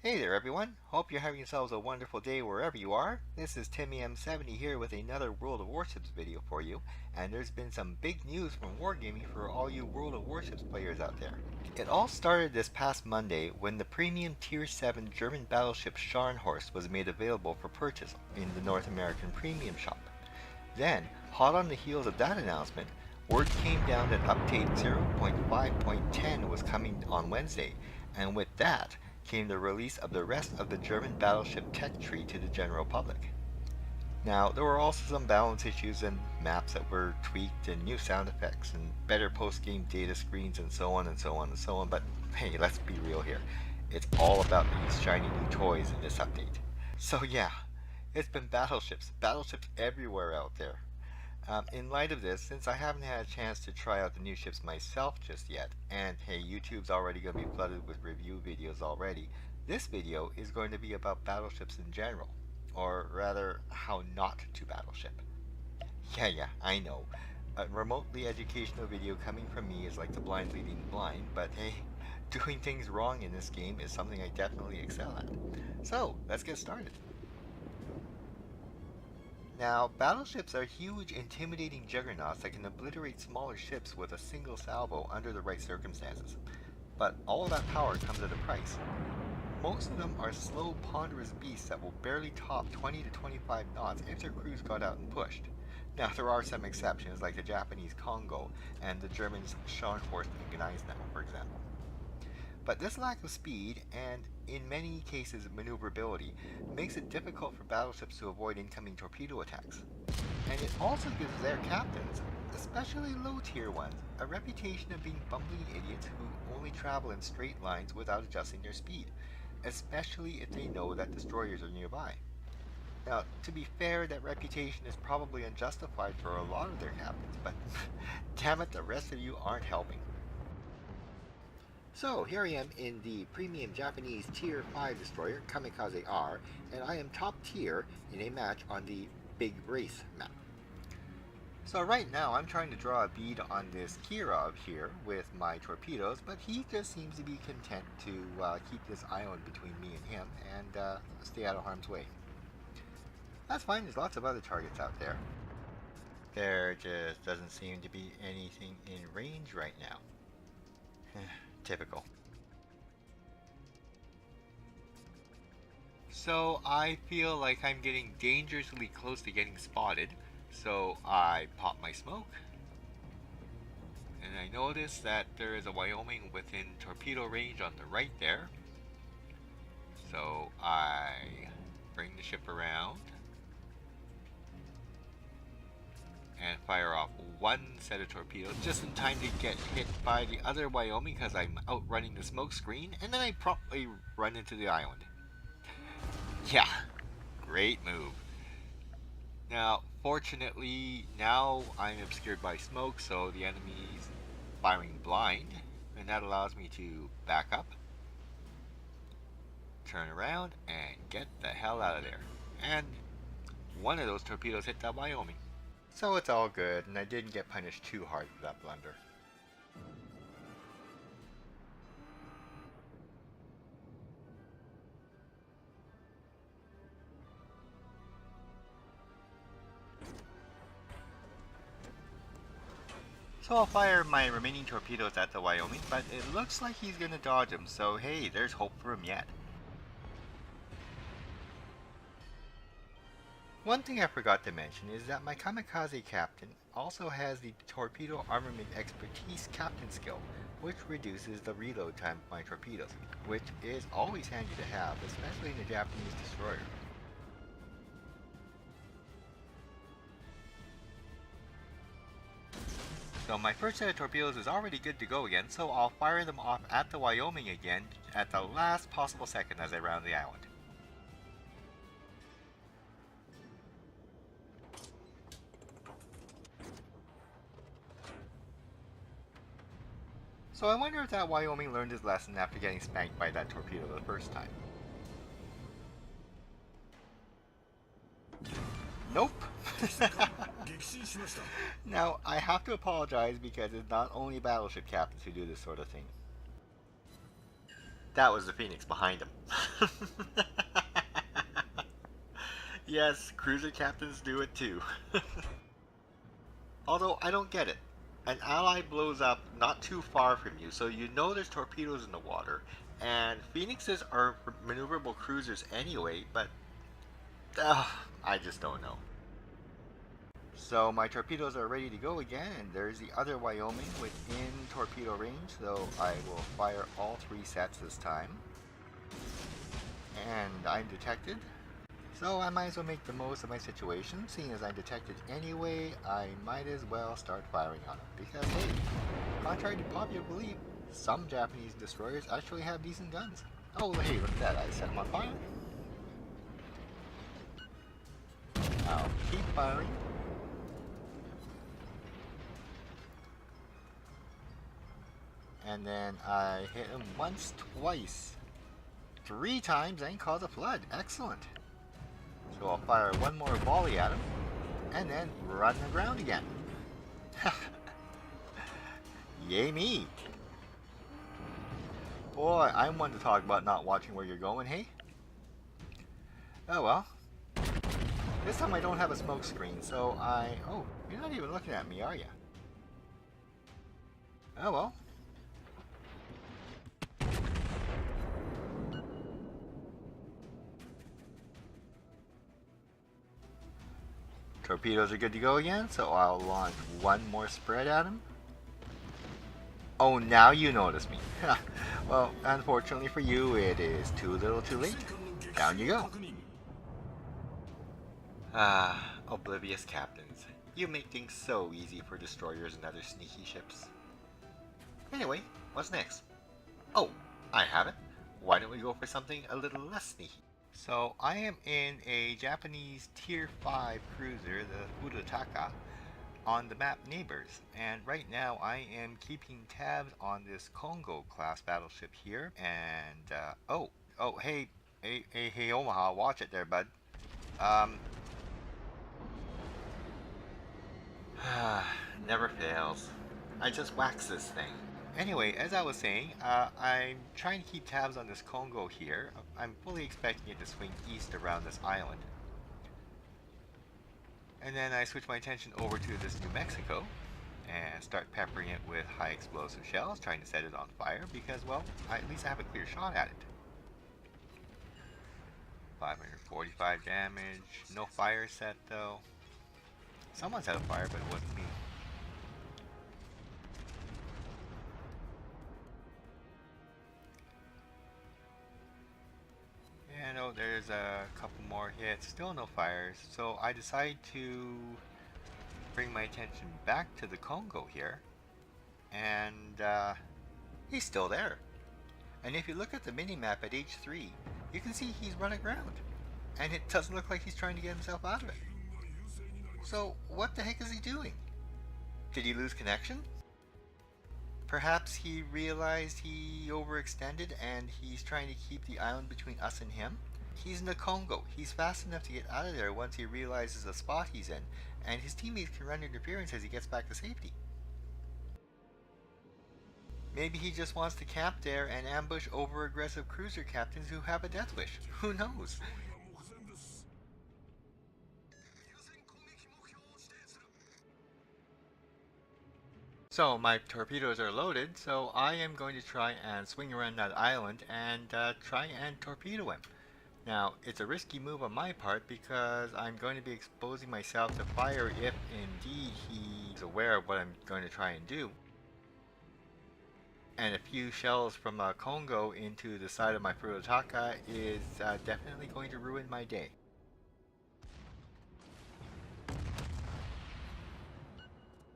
Hey there everyone, hope you're having yourselves a wonderful day wherever you are. This is TimmyM70 here with another World of Warships video for you, and there's been some big news from Wargaming for all you World of Warships players out there. It all started this past Monday when the premium Tier 7 German battleship Scharnhorst was made available for purchase in the North American Premium Shop. Then, hot on the heels of that announcement, word came down that update 0.5.10 was coming on Wednesday, and with that came the release of the rest of the German battleship tech tree to the general public. Now, there were also some balance issues and maps that were tweaked and new sound effects and better post-game data screens and so on and so on and so on, but hey, let's be real here. It's all about these shiny new toys in this update. So yeah, it's been battleships everywhere out there. In light of this, since I haven't had a chance to try out the new ships myself just yet, and hey, YouTube's already going to be flooded with review videos already, this video is going to be about battleships in general, or rather, how not to battleship. Yeah, I know. A remotely educational video coming from me is like the blind leading the blind, but hey, doing things wrong in this game is something I definitely excel at. So, let's get started. Now, battleships are huge, intimidating juggernauts that can obliterate smaller ships with a single salvo under the right circumstances. But all of that power comes at a price. Most of them are slow, ponderous beasts that will barely top 20 to 25 knots if their crews got out and pushed. Now, there are some exceptions, like the Japanese Kongo and the Germans Scharnhorst and Gneisenau, for example. But this lack of speed, and in many cases maneuverability, makes it difficult for battleships to avoid incoming torpedo attacks. And it also gives their captains, especially low-tier ones, a reputation of being bumbling idiots who only travel in straight lines without adjusting their speed, especially if they know that destroyers are nearby. Now, to be fair, that reputation is probably unjustified for a lot of their captains, but damn it, the rest of you aren't helping. So here I am in the premium Japanese Tier 5 destroyer, Kamikaze R, and I am top tier in a match on the Big Race map. So right now I'm trying to draw a bead on this Kirov here with my torpedoes, but he just seems to be content to keep this island between me and him and stay out of harm's way. That's fine, there's lots of other targets out there. There just doesn't seem to be anything in range right now. Typical. So I feel like I'm getting dangerously close to getting spotted, so I pop my smoke, and I notice that there is a Wyoming within torpedo range on the right there. So I bring the ship around and fire off one set of torpedoes just in time to get hit by the other Wyoming because I'm outrunning the smoke screen, and then I promptly run into the island. Yeah, great move. Now, fortunately, now I'm obscured by smoke, so the enemy's firing blind, and that allows me to back up, turn around, and get the hell out of there. And one of those torpedoes hit that Wyoming. So it's all good, and I didn't get punished too hard for that blunder. So I'll fire my remaining torpedoes at the Wyoming, but it looks like he's gonna dodge them, so hey, there's hope for him yet. One thing I forgot to mention is that my Kamikaze captain also has the Torpedo Armament Expertise Captain skill, which reduces the reload time of my torpedoes, which is always handy to have, especially in a Japanese destroyer. So my first set of torpedoes is already good to go again, so I'll fire them off at the Wyoming again at the last possible second as I round the island. So I wonder if that Wyoming learned his lesson after getting spanked by that torpedo the first time. Nope. Now, I have to apologize because it's not only battleship captains who do this sort of thing. That was the Phoenix behind him. Yes, cruiser captains do it too. Although I don't get it. An ally blows up not too far from you, so you know there's torpedoes in the water, and Phoenixes are maneuverable cruisers anyway, but I just don't know. So my torpedoes are ready to go again, and there's the other Wyoming within torpedo range, so I will fire all 3 sets this time. And I'm detected. So I might as well make the most of my situation. Seeing as I'm detected anyway, I might as well start firing on them. Because hey, contrary to popular belief, some Japanese destroyers actually have decent guns. Oh hey, look at that, I set them on fire. I'll keep firing. And then I hit him once, twice, 3 times and cause a flood. Excellent. So I'll fire one more volley at him, and then run aground again. Yay me! Boy, I'm one to talk about not watching where you're going, hey? Oh well. This time I don't have a smoke screen, so oh, you're not even looking at me, are you? Oh well. Torpedoes are good to go again, so I'll launch one more spread at him. Oh, now you notice me. Well, unfortunately for you, it is too little too late. Down you go. Ah, oblivious captains. You make things so easy for destroyers and other sneaky ships. Anyway, what's next? Oh, I have it. Why don't we go for something a little less sneaky? So I am in a Japanese Tier 5 cruiser, the Fudotaka, on the map Neighbors, and right now I am keeping tabs on this Kongo class battleship here, and oh, hey, Omaha, watch it there, bud. Never fails. I just wax this thing. Anyway, as I was saying, I'm trying to keep tabs on this Kongo here. I'm fully expecting it to swing east around this island. And then I switch my attention over to this New Mexico and start peppering it with high explosive shells, trying to set it on fire because, well, at least I have a clear shot at it. 545 damage, no fire set though. Someone's had a fire, but it wasn't me. And oh, there's a couple more hits, still no fires, so I decide to bring my attention back to the Kongo here, and he's still there. And if you look at the mini-map at H3, you can see he's run aground, and it doesn't look like he's trying to get himself out of it. So what the heck is he doing? Did he lose connection? Perhaps he realized he overextended and he's trying to keep the island between us and him? He's in the Kongo. He's fast enough to get out of there once he realizes the spot he's in, and his teammates can run interference as he gets back to safety. Maybe he just wants to camp there and ambush over-aggressive cruiser captains who have a death wish. Who knows? So my torpedoes are loaded, so I am going to try and swing around that island and try and torpedo him. Now, it's a risky move on my part because I'm going to be exposing myself to fire if indeed he's aware of what I'm going to try and do. And a few shells from Kongo into the side of my Furutaka is definitely going to ruin my day.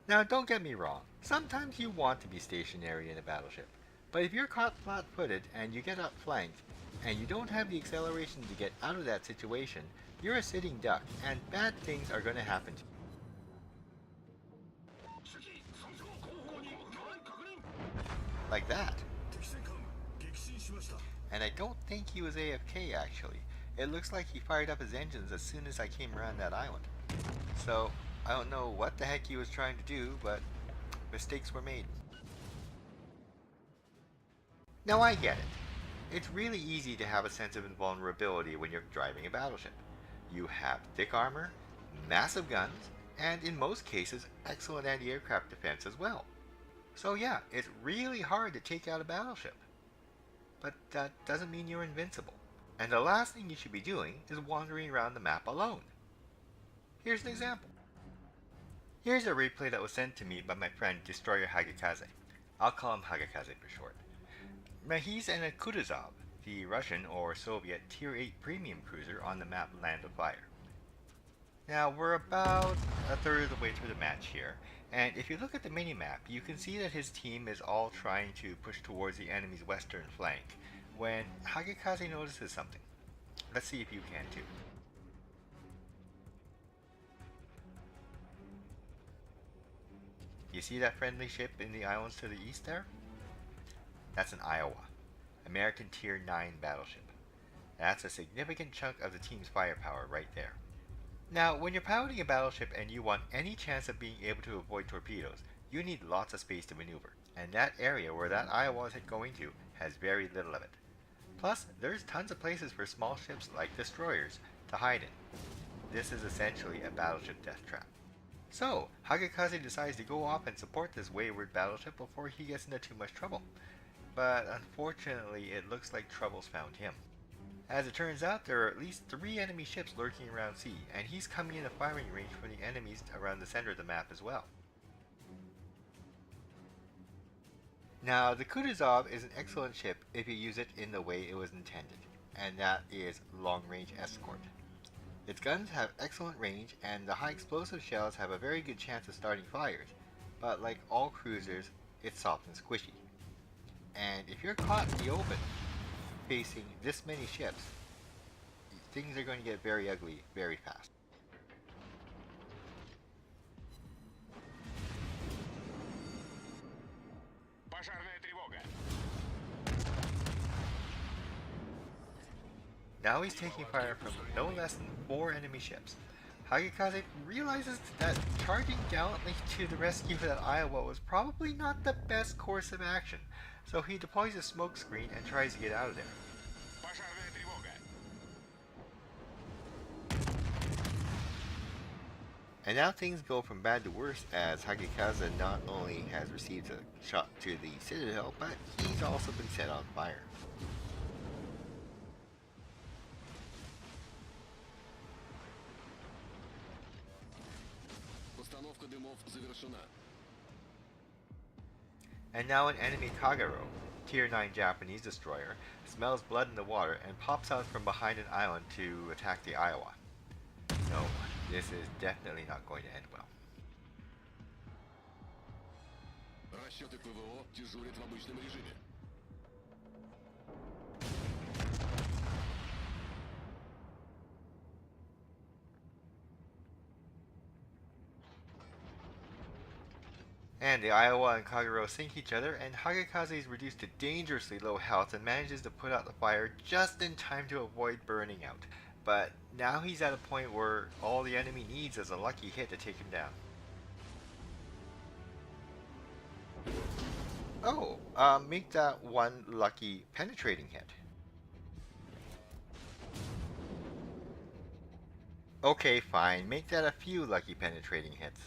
Now, don't get me wrong. Sometimes you want to be stationary in a battleship. But if you're caught flat-footed and you get outflanked, and you don't have the acceleration to get out of that situation, you're a sitting duck, and bad things are going to happen to you. Like that. And I don't think he was AFK actually. It looks like he fired up his engines as soon as I came around that island. So, I don't know what the heck he was trying to do, but mistakes were made. Now I get it. It's really easy to have a sense of invulnerability when you're driving a battleship. You have thick armor, massive guns, and in most cases, excellent anti-aircraft defense as well. So yeah, it's really hard to take out a battleship. But that doesn't mean you're invincible. And the last thing you should be doing is wandering around the map alone. Here's an example. Here's a replay that was sent to me by my friend Destroyer Hagikaze. I'll call him Hagikaze for short. Now he's in a Kutuzov, the Russian or Soviet Tier 8 premium cruiser on the map Land of Fire. Now we're about a third of the way through the match here, and if you look at the minimap, you can see that his team is all trying to push towards the enemy's western flank, when Hagikaze notices something. Let's see if you can too. You see that friendly ship in the islands to the east there? That's an Iowa, American Tier 9 battleship. That's a significant chunk of the team's firepower right there. Now, when you're piloting a battleship and you want any chance of being able to avoid torpedoes, you need lots of space to maneuver, and that area where that Iowa is going to has very little of it. Plus, there's tons of places for small ships like destroyers to hide in. This is essentially a battleship death trap. So, Hagikaze decides to go off and support this wayward battleship before he gets into too much trouble. But unfortunately, it looks like trouble's found him. As it turns out, there are at least 3 enemy ships lurking around sea, and he's coming in a firing range from the enemies around the center of the map as well. Now, the Kutuzov is an excellent ship if you use it in the way it was intended, and that is long-range escort. Its guns have excellent range, and the high explosive shells have a very good chance of starting fires, but like all cruisers, it's soft and squishy. And if you're caught in the open, facing this many ships, things are going to get very ugly very fast. Now he's taking fire from no less than 4 enemy ships. Hagikaze realizes that charging gallantly to the rescue of that Iowa was probably not the best course of action, so he deploys a smoke screen and tries to get out of there. And now things go from bad to worse as Hagikaze not only has received a shot to the citadel, but he's also been set on fire. And now an enemy Kagero, Tier 9 Japanese destroyer, smells blood in the water and pops out from behind an island to attack the Iowa. No, this is definitely not going to end well. Расчеты ПВО дежурят в обычном режиме. And the Iowa and Kagero sink each other, and Hagikaze is reduced to dangerously low health and manages to put out the fire just in time to avoid burning out. But now he's at a point where all the enemy needs is a lucky hit to take him down. Oh, make that one lucky penetrating hit. Okay, fine, make that a few lucky penetrating hits.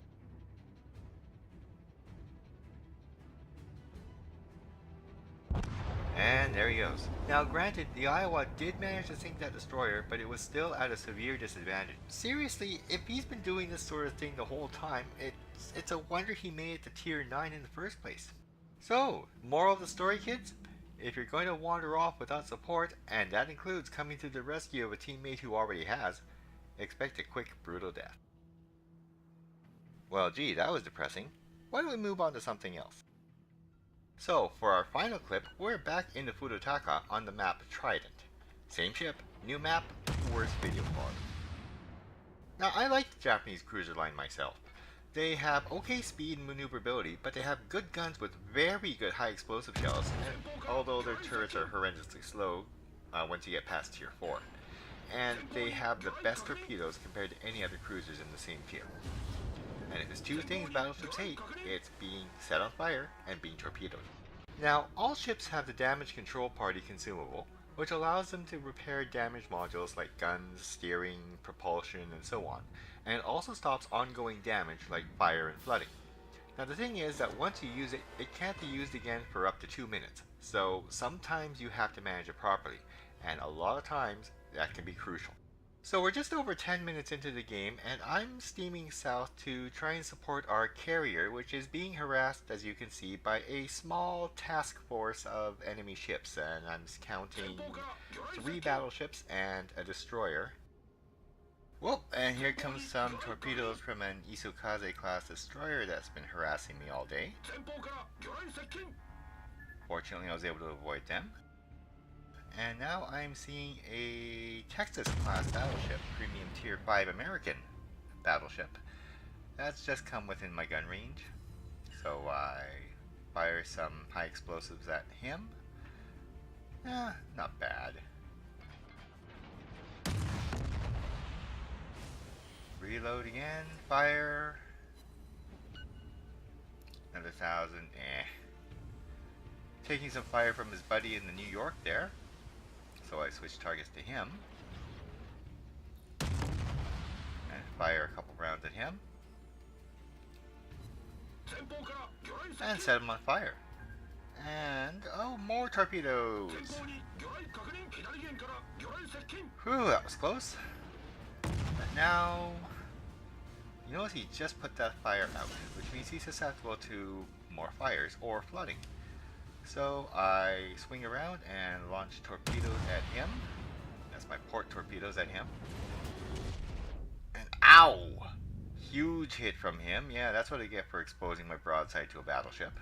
And there he goes. Now granted, the Iowa did manage to sink that destroyer, but it was still at a severe disadvantage. Seriously, if he's been doing this sort of thing the whole time, it's a wonder he made it to Tier 9 in the first place. So, moral of the story, kids? If you're going to wander off without support, and that includes coming to the rescue of a teammate who already has, expect a quick, brutal death. Well, gee, that was depressing. Why don't we move on to something else? So, for our final clip, we're back in the Fudotaka on the map Trident. Same ship, new map, worse video quality. Now, I like the Japanese cruiser line myself. They have okay speed and maneuverability, but they have good guns with very good high explosive shells, and although their turrets are horrendously slow once you get past Tier 4. And they have the best torpedoes compared to any other cruisers in the same tier. And if there's 2 things battleships hate, it's being set on fire and being torpedoed. Now, all ships have the damage control party consumable, which allows them to repair damaged modules like guns, steering, propulsion, and so on, and it also stops ongoing damage like fire and flooding. Now the thing is that once you use it, it can't be used again for up to 2 minutes, so sometimes you have to manage it properly, and a lot of times that can be crucial. So we're just over 10 minutes into the game, and I'm steaming south to try and support our carrier, which is being harassed, as you can see, by a small task force of enemy ships, and I'm counting 3 battleships and a destroyer. Whoa, and here comes some torpedoes from an Isukaze class destroyer that's been harassing me all day. Fortunately, I was able to avoid them. And now I'm seeing a Texas class battleship, premium tier 5 American battleship. That's just come within my gun range. So I fire some high explosives at him. Not bad. Reload again, fire. Another 1,000, Taking some fire from his buddy in the New York there. So I switch targets to him. And fire a couple rounds at him. And set him on fire. And, oh, more torpedoes! Whew, that was close. But now, you notice he just put that fire out, which means he's susceptible to more fires or flooding. So I swing around and launch torpedoes at him. That's my port torpedoes at him. And ow! Huge hit from him. Yeah, that's what I get for exposing my broadside to a battleship.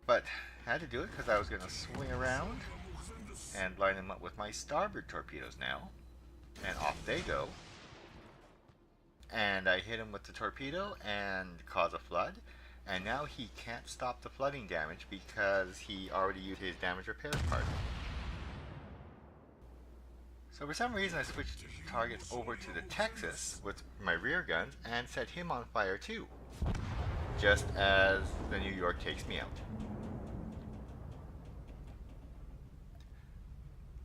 But I had to do it because I was going to swing around and line him up with my starboard torpedoes now. And off they go. And I hit him with the torpedo and cause a flood. And now he can't stop the flooding damage because he already used his damage repair part. So for some reason I switched targets over to the Texas with my rear guns and set him on fire too. Just as the New York takes me out.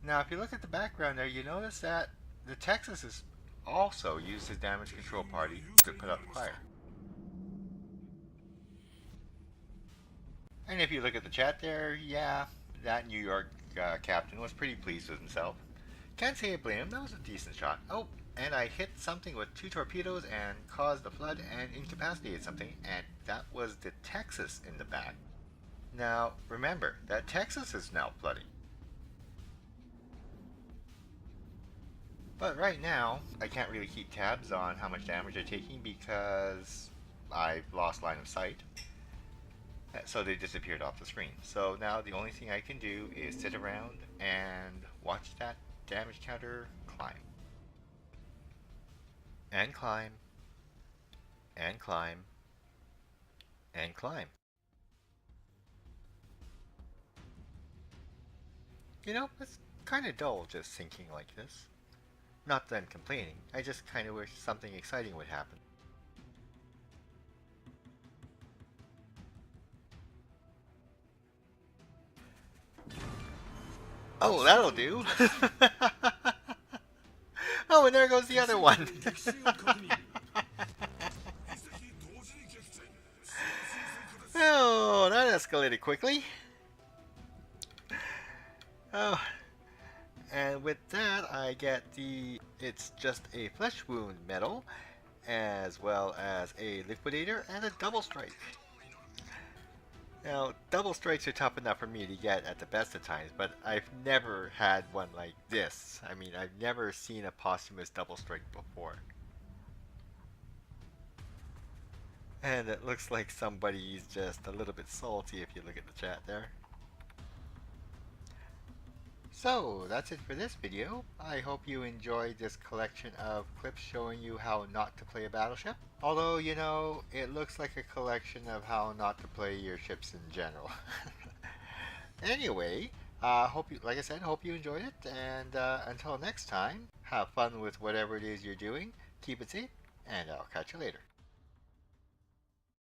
Now if you look at the background there, you notice that the Texas has also used his damage control party to put out the fire. And if you look at the chat there, yeah, that New York captain was pretty pleased with himself. Can't say I blame him, that was a decent shot. Oh, and I hit something with 2 torpedoes and caused a flood and incapacitated something, and that was the Texas in the back. Now, remember, that Texas is now flooding. But right now, I can't really keep tabs on how much damage they're taking because I've lost line of sight. So they disappeared off the screen. So now the only thing I can do is sit around and watch that damage counter climb. And climb. And climb. And climb. You know, it's kind of dull just thinking like this. Not that I'm complaining, I just kind of wish something exciting would happen. Oh, that'll do. Oh, and there goes the other one. Oh, that escalated quickly. Oh, and with that I get it's just a flesh wound medal, as well as a liquidator and a double strike. Now, double strikes are tough enough for me to get at the best of times, but I've never had one like this. I mean, I've never seen a posthumous double strike before. And it looks like somebody's just a little bit salty if you look at the chat there. So, that's it for this video. I hope you enjoyed this collection of clips showing you how not to play a battleship. Although, you know, it looks like a collection of how not to play your ships in general. Anyway, like I said, hope you enjoyed it, and until next time, have fun with whatever it is you're doing, keep it safe, and I'll catch you later.